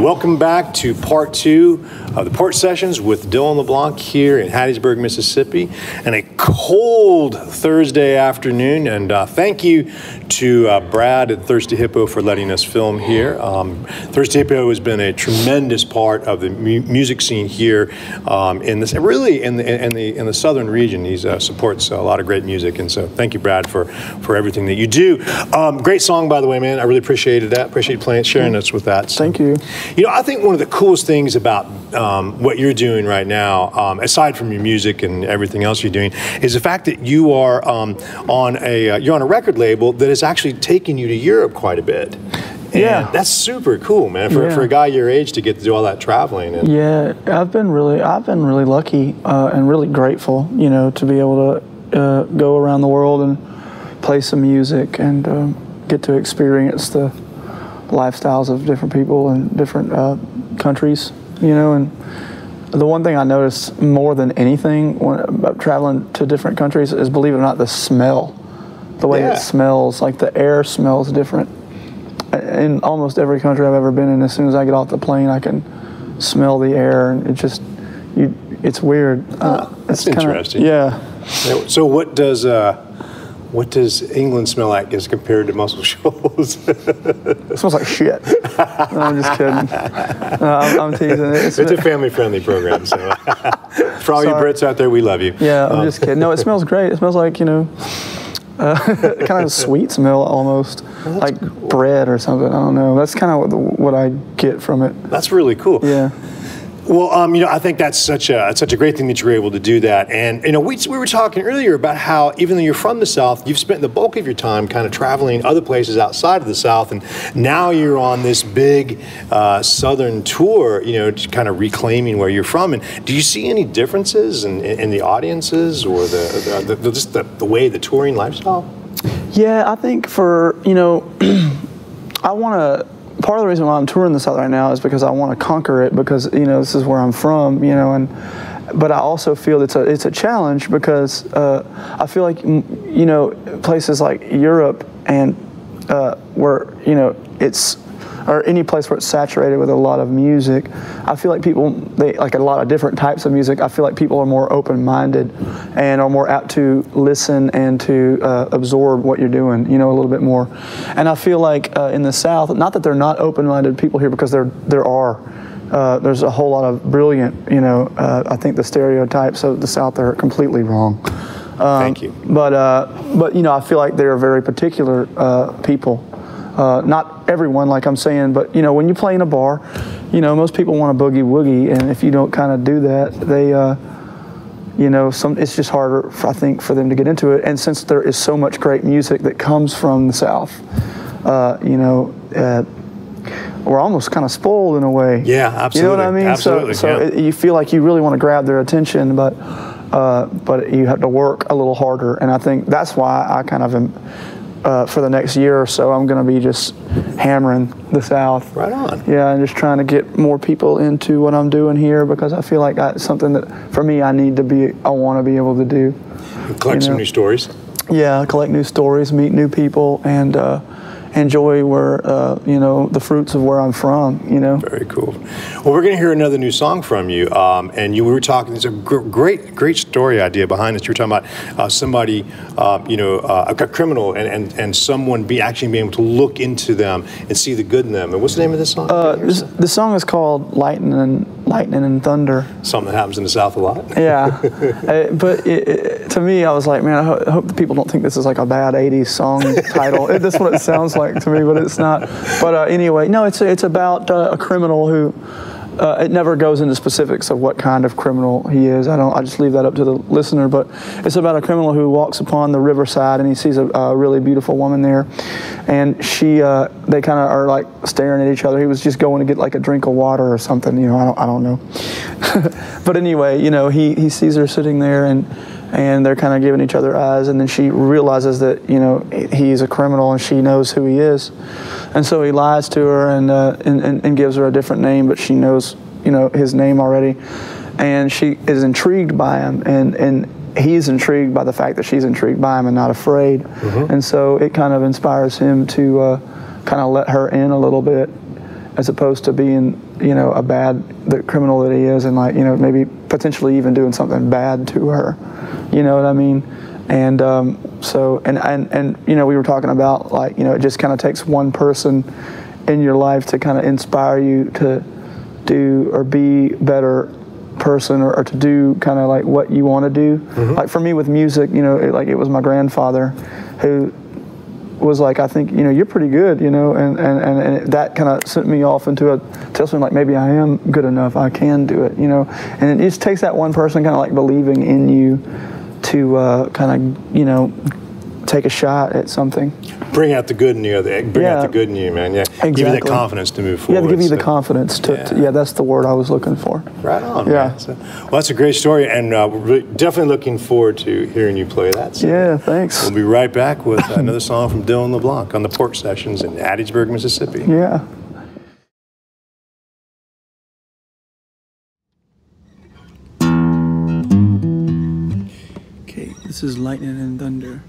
Welcome back to part 2 of the Porch Sessions with Dylan LeBlanc here in Hattiesburg, Mississippi, and a cold Thursday afternoon. And thank you to Brad at Thirsty Hippo for letting us film here. Thirsty Hippo has been a tremendous part of the music scene here in this, really in the southern region. He supports a lot of great music, and so thank you, Brad, for everything that you do. Great song, by the way, man. I really appreciated that. Appreciate playing, sharing us with that. So. Thank you. You know, I think one of the coolest things about what you're doing right now, aside from your music and everything else you're doing, is the fact that you are you're on a record label that is actually taking you to Europe quite a bit. And yeah, that's super cool, man. For a guy your age to get to do all that traveling. And yeah, I've been really lucky and really grateful, you know, to be able to go around the world and play some music and get to experience the lifestyles of different people in different countries, you know. And the one thing I noticed more than anything about traveling to different countries is, believe it or not, the smell. The way it smells, like the air smells different. In almost every country I've ever been in, as soon as I get off the plane, I can smell the air, and it just, it's weird. That's interesting. Yeah. So what does England smell like as compared to Muscle Shoals? It smells like shit. No, I'm just kidding. No, I'm teasing. It's a family-friendly program, so for all you Brits out there, we love you. Yeah, I'm just kidding. No, it smells great. It smells like, you know, kind of a sweet smell almost, like bread or something. I don't know. That's kind of what I get from it. That's really cool. Yeah. Well, you know, I think that's such a great thing that you're able to do that. And, you know, we were talking earlier about how, even though you're from the South, you've spent the bulk of your time kind of traveling other places outside of the South, and now you're on this big Southern tour, you know, kind of reclaiming where you're from. And do you see any differences in the audiences or just the way, the touring lifestyle? Yeah, I think for, you know, part of the reason why I'm touring the South right now is because I want to conquer it, because, you know, this is where I'm from, you know, but I also feel it's a challenge because I feel like, you know, places like Europe and where, you know, or any place where it's saturated with a lot of music, I feel like they like a lot of different types of music. I feel like people are more open-minded and are more apt to listen and to absorb what you're doing, you know, a little bit more. And I feel like in the South, not that they're not open-minded people here, because there are. There's a whole lot of brilliant, you know, I think the stereotypes of the South are completely wrong. Thank you. But you know, I feel like they're very particular people. Not everyone, like I'm saying, but, you know, when you play in a bar, you know, most people want to boogie woogie, and if you don't kind of do that, they, you know, it's just harder, I think, for them to get into it. And since there is so much great music that comes from the South, you know, we're almost kind of spoiled in a way. Yeah, absolutely. You know what I mean? Absolutely. So you feel like you really want to grab their attention, but you have to work a little harder. And I think that's why I kind of am, for the next year or so, I'm going to be just hammering the South. Right on. Yeah, and just trying to get more people into what I'm doing here, because I feel like that's something that, for me, I want to be able to do. Collect some new stories. Yeah, collect new stories, meet new people, and enjoy where, you know, the fruits of where I'm from, you know. Very cool. Well, we're going to hear another new song from you, and we were talking, there's a great story idea behind this. You were talking about somebody, you know, a criminal, and someone actually being able to look into them and see the good in them. And what's the name of this song? The song is called Lightning and Thunder. Something that happens in the South a lot. Yeah. But to me, I was like, man, I hope the people don't think this is like a bad 80s song title. That's what it sounds like to me, but it's not. But anyway, no, it's about a criminal who, it never goes into specifics of what kind of criminal he is. I just leave that up to the listener, but it's about a criminal who walks upon the riverside, and he sees a really beautiful woman there, and they kind of are like staring at each other. He was just going to get like a drink of water or something, you know, I don't know. But anyway, you know, he sees her sitting there, and they're kind of giving each other eyes, and then she realizes that, you know, he's a criminal and she knows who he is, and so he lies to her and gives her a different name, but she knows, you know, his name already, and she is intrigued by him, and he's intrigued by the fact that she's intrigued by him and not afraid. And so it kind of inspires him to kind of let her in a little bit, as opposed to being, you know, the criminal that he is, and like, you know, maybe potentially even doing something bad to her. You know what I mean? And so, and you know, we were talking about, like, you know, it just kind of takes one person in your life to kind of inspire you to do or be better person, or to do kind of like what you want to do. Like for me with music, you know, it was my grandfather who was like, I think, you know, you're pretty good, you know, and that kind of sent me off into tell something like, maybe I am good enough, I can do it, you know. And it just takes that one person kind of like believing in you to kind of, you know, take a shot at something. Bring out the good in you. Bring out the good in you, man. Yeah, exactly. Give you that confidence to move forward. Yeah, to give you the confidence to yeah, that's the word I was looking for. Right on, yeah. Man. So, well, that's a great story, and we're definitely looking forward to hearing you play that. So yeah, thanks. We'll be right back with another song from Dylan LeBlanc on the Porch Sessions in Hattiesburg, Mississippi. Yeah. Okay, this is Lightning and Thunder.